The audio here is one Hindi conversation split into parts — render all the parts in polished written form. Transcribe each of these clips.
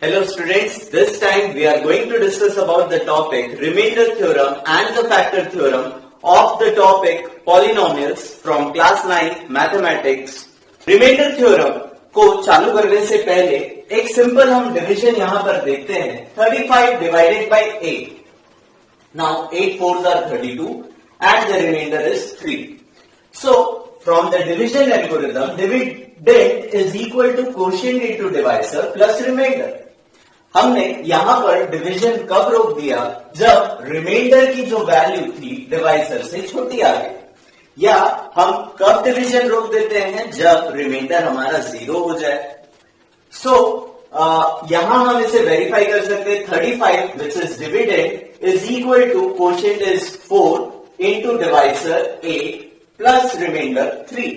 Hello students, this time we are going to discuss about the topic remainder theorem and the factor theorem of the topic polynomials from class 9 mathematics. Remainder theorem को चालू करने से पहले एक सिंपल हम डिवीजन यहां पर देखते हैं 35 divided by 8. Now 8 fours are 32 and the remainder is 3. So from the division algorithm, dividend is equal to quotient into divisor plus remainder. हमने यहां पर डिवीजन कब रोक दिया जब रिमाइंडर की जो वैल्यू थी डिवाइसर से छोटी आ गई, या हम कब डिवीजन रोक देते हैं जब रिमाइंडर हमारा 0 हो जाए. सो यहां हम इसे वेरीफाई कर सकते हैं 35 which is dividend is equal to quotient is 4 into divisor 8 plus remainder 3.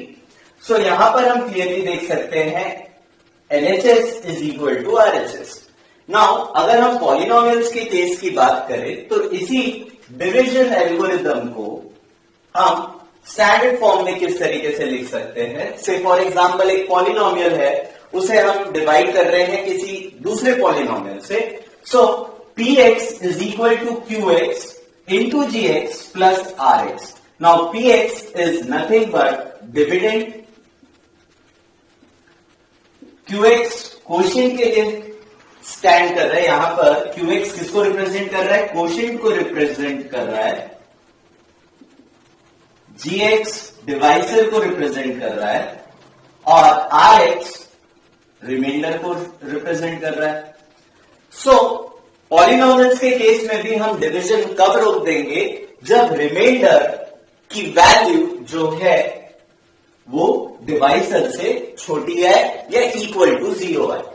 So यहां पर हम क्लियरली देख सकते हैं LHS is equal to RHS. Now अगर हम पॉलिनोमियल्स के केस की बात करें तो इसी डिवीजन एल्गोरिथम को हम स्टैंडर्ड फॉर्म में किस तरीके से लिख सकते हैं. से फॉर एग्जांपल एक पॉलिनोमियल है, उसे हम डिवाइड कर रहे हैं किसी दूसरे पॉलिनोमियल से. So px is equal to qx into gx plus rx. Now px is nothing but dividend, qx quotient के लिए स्टैंड कर रहा है. यहां पर qx किसको रिप्रेजेंट कर रहा है? क्वोशिएंट को रिप्रेजेंट कर रहा है. gx डिवाइसर को रिप्रेजेंट कर रहा है और rx रिमाइंडर को रिप्रेजेंट कर रहा है. सो पॉलिनोमियल्स के केस में भी हम डिवीजन कब रोक देंगे जब रिमाइंडर की वैल्यू जो है वो डिवाइसर से छोटी है या इक्वल टू 0 है.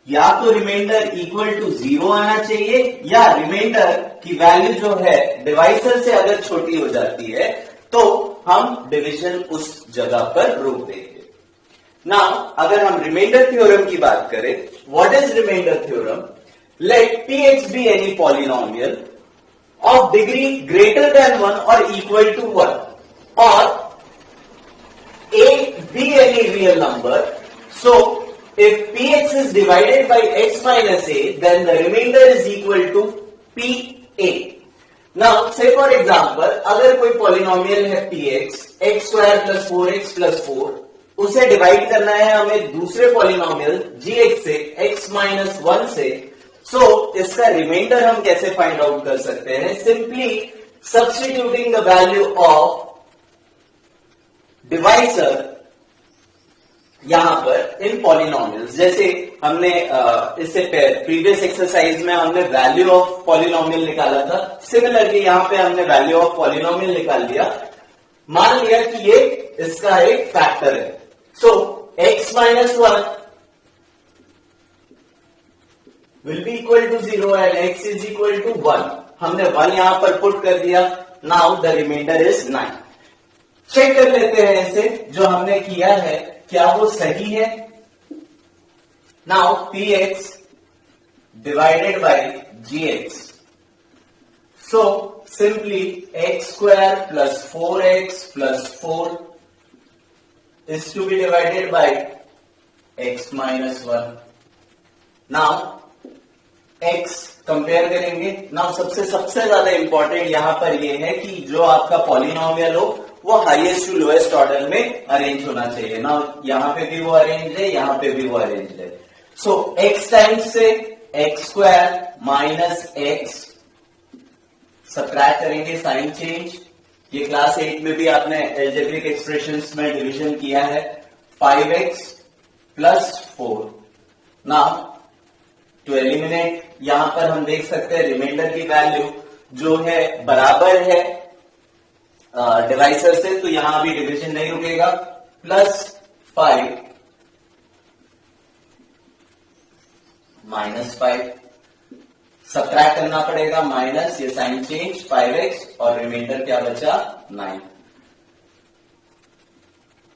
या तो रिमाइंडर इक्वल टू 0 आना चाहिए या रिमाइंडर की वैल्यू जो है डिवाइसर से अगर छोटी हो जाती है तो हम डिवीजन उस जगह पर रोक देंगे. नाउ अगर हम रिमाइंडर थ्योरम की बात करें, what is remainder theorem? Let px be any polynomial of degree greater than 1 और इक्वल टू 1 और a be any real number. So if px is divided by x minus a, then the remainder is equal to pa. Now say for example, अगर कोई पॉलिनोमियल है px, x square plus 4x plus 4, उसे डिवाइड करना है हमें दूसरे पॉलिनोमियल gx से, x minus 1 से. सो इसका रिमाइंडर हम कैसे फाइंड आउट कर सकते हैं? Simply substituting the value of divisor यहां पर इन पॉलिनोमियल्स. जैसे हमने इससे प्रीवियस एक्सरसाइज में हमने वैल्यू ऑफ पॉलिनोमियल निकाला था, सिमिलरली यहां पे हमने वैल्यू ऑफ पॉलिनोमियल निकाल लिया. मान लिया कि ये इसका एक फैक्टर है. So x minus 1 will be equal to 0 and x is equal to 1. हमने 1 यहां पर पुट कर दिया. Now the remainder is 9. Check कर लेते हैं इसे, जो हमने किया है क्या वो सही है. Now px divided by gx. So simply x square plus 4x plus 4 is to be divided by x minus 1. Now x compare करेंगे. नाउ सबसे ज्यादा इंपॉर्टेंट यहां पर ये है कि जो आपका पॉलिनोमियल हो वो हाईएस्ट टू लोएस्ट ऑर्डर में अरेंज होना चाहिए. ना यहां पे भी वो अरेंज है, यहां पे भी वो अरेंज है. सो x टाइम्स से x square minus x subtract करेंगे, साइन चेंज. ये क्लास 8 में भी आपने एल्जेब्रिक एक्सप्रेशंस में डिवीजन किया है. 5x plus 4. Now to eliminate, यहां पर हम देख सकते हैं रिमाइंडर की वैल्यू जो है बराबर है डिवाइसर से, तो यहां भी डिवीजन नहीं रुकेगा. प्लस 5 माइनस 5 सबट्रैक्ट करना पड़ेगा, माइनस ये साइन चेंज 5x और रिमाइंडर क्या बचा 9.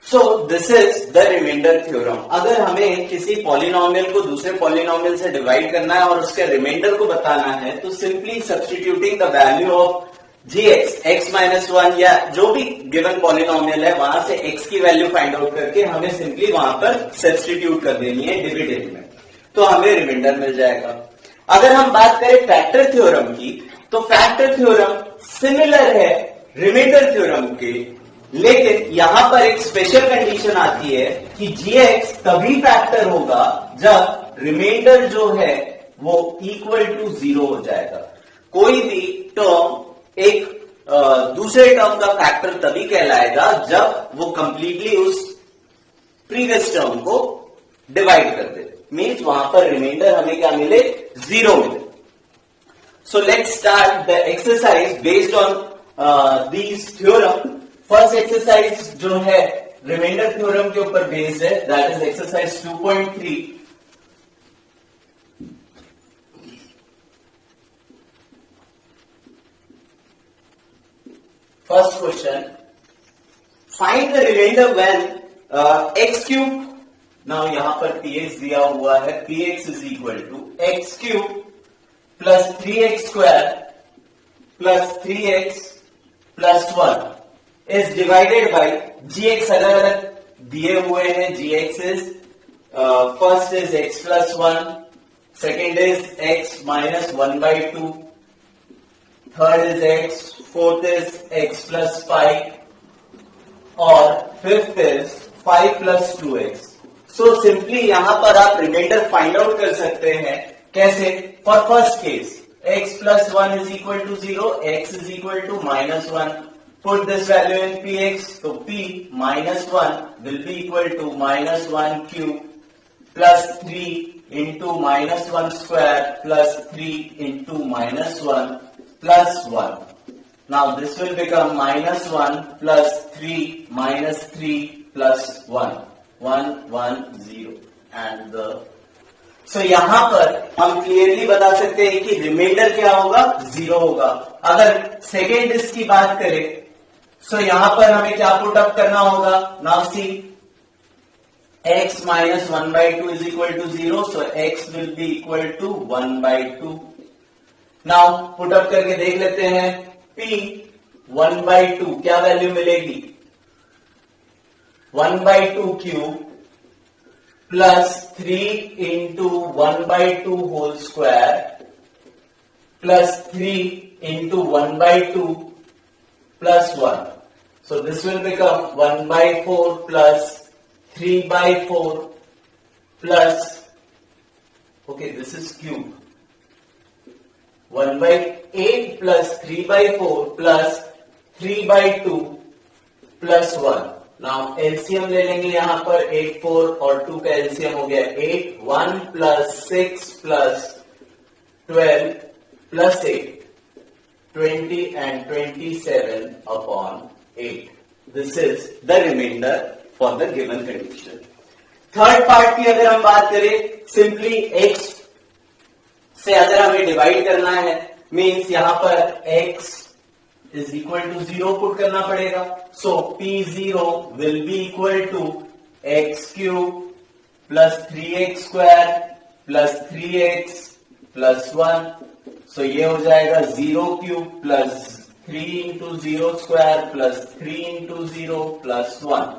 So this is the remainder theorem. अगर हमें किसी पॉलिनोमियल को दूसरे पॉलिनोमियल से डिवाइड करना है और उसके रिमाइंडर को बताना है तो simply substituting the value of gx, x minus 1 या जो भी गिवन पॉलिनोमियल है वहां से x की वैल्यू फाइंड आउट करके हमें सिंपली वहां पर सब्स्टिट्यूट कर देनी है डिविडेंड में. तो हमें रिमाइंडर मिल जाएगा। अगर हम बात करें फैक्टर थ्योरम की, तो फैक्टर थ्योरम सिमिलर है रिमाइंडर थ्योरम के, लेकिन यहां पर एक स्पेशल कंडीशन आती है कि gx तभी फैक्टर होगा जब रिमाइंडर जो है वो इक्वल टू 0 हो जाएगा। कोई भी टर्म एक दूसरे टर्म का फैक्टर तभी कहलाएगा जब वो कंप्लीटली उस प्रीवियस टर्म को डिवाइड कर दे, मीन्स वहां पर रिमाइंडर हमें क्या मिले, 0 मिले। So let's start the exercise based on these theorem. First exercise जो है रिमाइंडर थ्योरम के ऊपर बेस्ड है, that is exercise 2.3। First question, find the remainder when x cube, now यहां पर px दिया हुआ है, px is equal to x cube plus 3x square plus 3x plus 1 is divided by gx अलग अलग दिए हुए हैं। gx is first is x plus 1, second is x minus 1/2, third is x, fourth is x plus 5 और fifth is 5 plus 2x। So simply यहां पर आप रिमाइंडर फाइंड आउट कर सकते हैं। कैसे? For first case x plus 1 is equal to 0, x is equal to minus 1, put this value in px, तो p minus 1 will be equal to minus 1 cube plus 3 into minus 1 square plus 3 into minus 1 plus 1. Now this will become minus 1 plus 3 minus 3 plus 1. 1, 1, 0 and the... So यहां पर हम क्लियरली बता सकते हैं कि रिमाइंडर क्या होगा, 0 होगा। अगर सेकेंड इसकी बात करें, so यहां पर हमें क्या पुट अप करना होगा, now see x minus 1/2 is equal to 0, so x will be equal to 1/2. Now put up करके देख लेते हैं, p 1/2 क्या वैल्यू मिलेगी, 1/2 cube plus 3 into 1/2 whole square plus 3 into 1/2 plus 1. So this will become 1/4 plus 3/4 plus, okay, this is cube, 1/8 plus 3/4 plus 3/2 plus 1. Now LCM ले लेंगे यहां पर, 8, 4 और 2 का LCM हो गया 8, 1 plus 6 plus 12 plus 8, 20 and 27 upon 8. This is the remainder for the given condition. Third part की अगर हम बात करें, सिंपली x से अगर हमें डिवाइड करना है, मीन्स यहां पर x is equal to 0 put करना पड़ेगा। So p0 will be equal to x cube plus 3x square plus 3x plus 1. So ये हो जाएगा 0 cube plus 3 into 0 square plus 3 into 0 plus 1.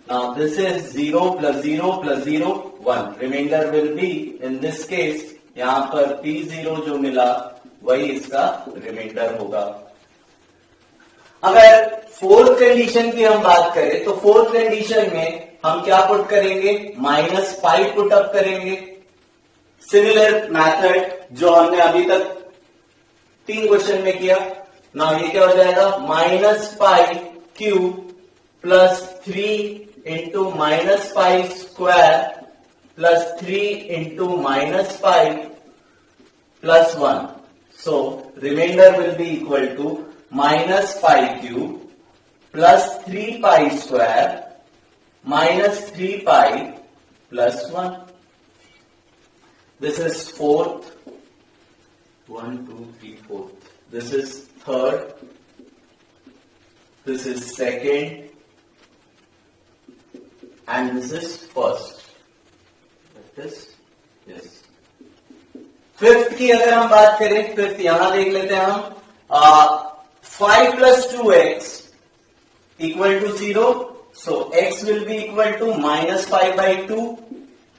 Now this is 0 plus 0 plus 0 1. Remainder will be in this case, यहां पर p0 जो मिला वही इसका रिमाइंडर होगा। अगर फोर्थ कंडीशन की हम बात करें, तो फोर्थ कंडीशन में हम क्या पुट करेंगे, -5 पुट अप करेंगे। सिमिलर मेथड जो हमने अभी तक 3 क्वेश्चन में किया। ना ये क्या हो जाएगा, -5 cube plus 3 into -5 square plus 3 into -5 plus 1. So remainder will be equal to -5 cube plus 3 pi square minus 3 pi plus 1. This is fourth. 1, 2, 3, 4. This is third. This is second. And this is first. Like this. Yes. Fifth की अगर हम बात करें, फिफ्थ यहां देख लेते हैं हम, 5 plus 2x equal to 0. So x will be equal to -5/2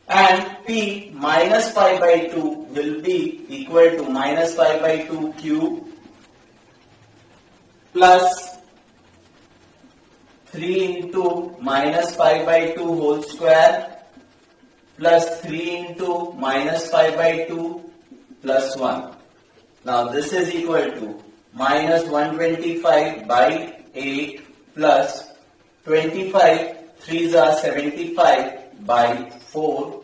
and p minus pi by 2 will be equal to minus pi by 2 cube plus 3 into minus pi by 2 whole square plus 3 into minus pi by 2 plus 1. Now this is equal to minus 125 by 8 plus 25 3s are 75 by 4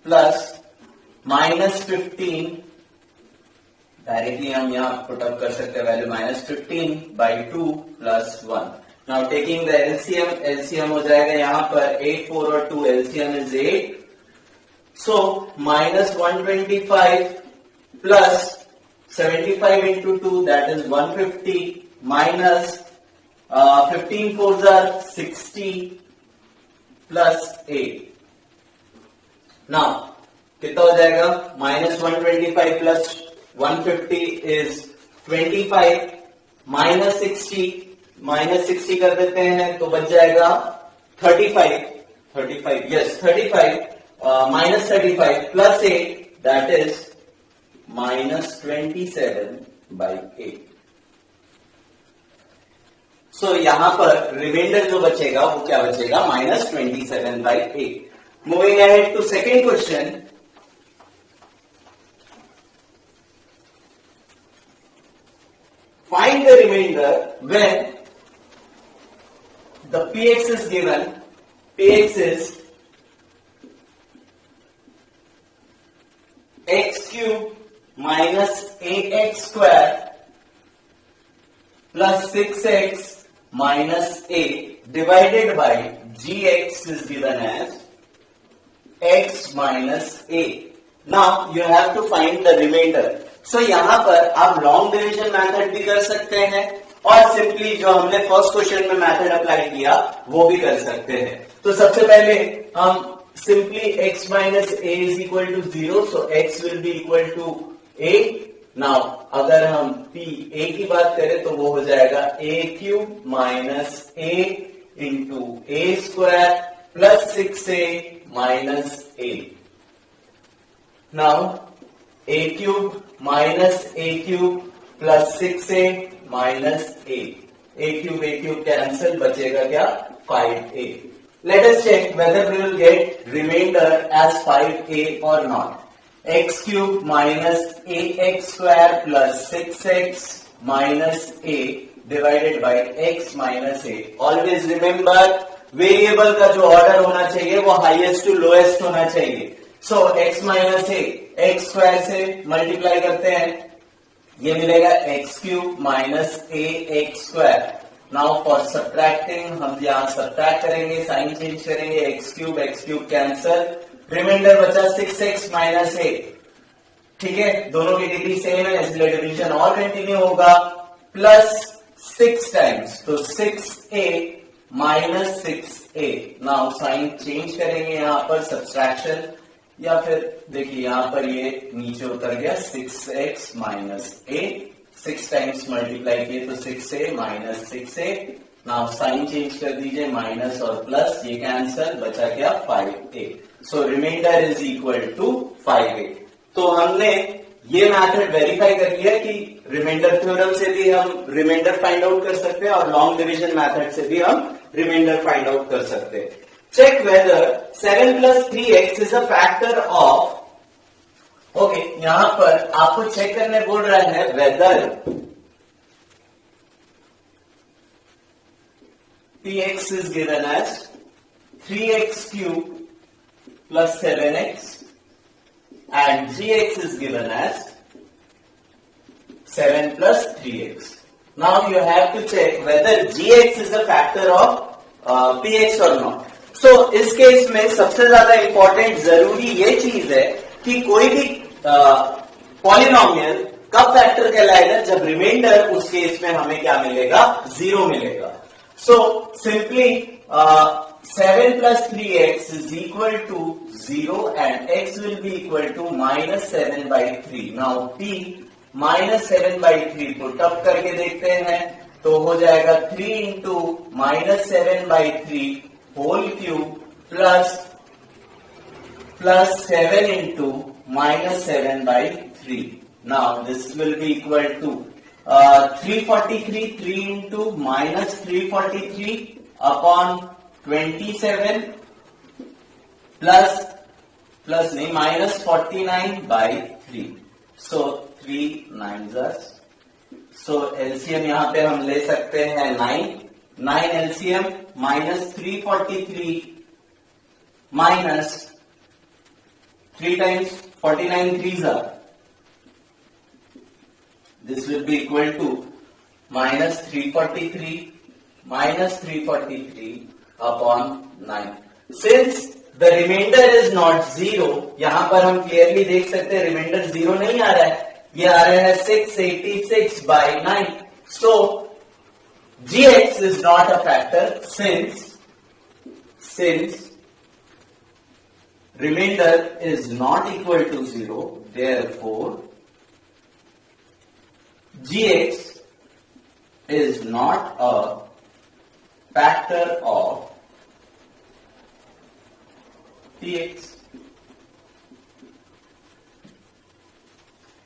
plus minus 15, directly हम यहाँ पुट अप कर सकते हैं value minus 15 by 2 plus 1. Now taking the LCM, LCM हो जाएगा यहाँ पर 8, 4 और 2, LCM is 8. So minus 125 plus 75 into 2, that is 150 minus 15 fours are 60 plus 8. Now कितना हो जाएगा? minus 125 plus 150 is 25 minus 60 कर देते हैं तो बच जाएगा 35 yes 35 minus 35 plus 8 that is minus 27 by 8. So यहां पर रिमाइंडर जो बचेगा वो क्या बचेगा? minus 27 by 8. Moving ahead to second question. Find the remainder when the px is given. Px is x cube minus ax square plus 6x minus a divided by gx is given as x minus a. Now you have to find the remainder. So यहाँ पर आप लॉन्ग डिवीजन मेथड भी कर सकते हैं और सिंपली जो हमने फर्स्ट क्वेश्चन में मेथड अप्लाई किया वो भी कर सकते हैं. तो सबसे पहले हम simply x minus a is equal to 0, so x will be equal to a. Now अगर हम p a की बात करें तो वो हो जाएगा a cube minus a into a square plus 6a minus a. Now a cube minus a cube plus 6a minus a. a cube cancel, बचेगा क्या? 5a. Let us check whether we will get remainder as 5a or not. X cube minus ax square plus 6x minus a divided by x minus a. Always remember variable का जो ऑर्डर होना चाहिए वो हाईएस्ट टू लोएस्ट होना चाहिए. सो x minus a x square से मल्टीप्लाई करते हैं, ये मिलेगा x cube minus A x square. Now for subtracting हम यहाँ सब्ट्रैक्ट करेंगे, साइन चेंज करेंगे, एक्स क्यूब कैंसल, रिमाइंडर बचा 6x माइनस ए. ठीक है, दोनों की डिग्री सेम है इसलिए डिवीजन और कंटिन्यू होगा. प्लस 6 टाइम्स तो 6a minus 6a. Now sine change करेंगे यहाँ पर सब्ट्रैक्शन, या फिर देखिए यहाँ पर ये नीचे उतर गया 6x minus a. 6 times multiply किए तो 6a minus 6a. Now sine change कर दीजिए, माइनस और प्लस ये कैंसल, बचा क्या? 5a. So remainder is equal to 5a. तो हमने ये मेथड वेरीफाई कर लिया कि रिमाइंडर थ्योरम से भी हम रिमाइंडर फाइंड आउट कर सकते हैं और लॉन्ग डिवीजन मेथड से भी हम रिमाइंडर फाइंड आउट कर सकते हैं. Check whether 7 plus 3x is a factor of. Okay, यहां पर आपको चेक करने बोल रहा है whether px is given as 3x cube plus 7x and gx is given as 7 plus 3x. Now you have to check whether gx is a factor of px or not. So इस केस में सबसे ज्यादा इंपॉर्टेंट जरूरी ये चीज है कि कोई भी पॉलिनोमियल कब फैक्टर कहलाएगा? जब रिमाइंडर उस केस में हमें क्या मिलेगा? 0 मिलेगा. So simply 7 plus 3x is equal to 0 and x will be equal to minus 7 by 3. Now p minus 7 by 3 put up करके देखते हैं तो हो जाएगा 3 into minus 7 by 3 whole cube plus plus 7 into minus 7 by 3. Now this will be equal to 343, 3 into minus 343 upon 27 plus नहीं minus 49 by 3. So 3 9s are. So LCM यहाँ पे हम ले सकते हैं 9 LCM minus 343 minus 3 times 49 3s are. This will be equal to minus 343 upon 9. Since the remainder is not 0, यहां पर हम clearly देख सकते हैं remainder 0 नहीं आ रहा है, ये आ रहा है 686 by 9. So gx is not a factor since remainder is not equal to 0. Therefore gx is not a factor of tx.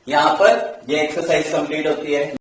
यहां पर यह एक्सरसाइज कंप्लीट होती है.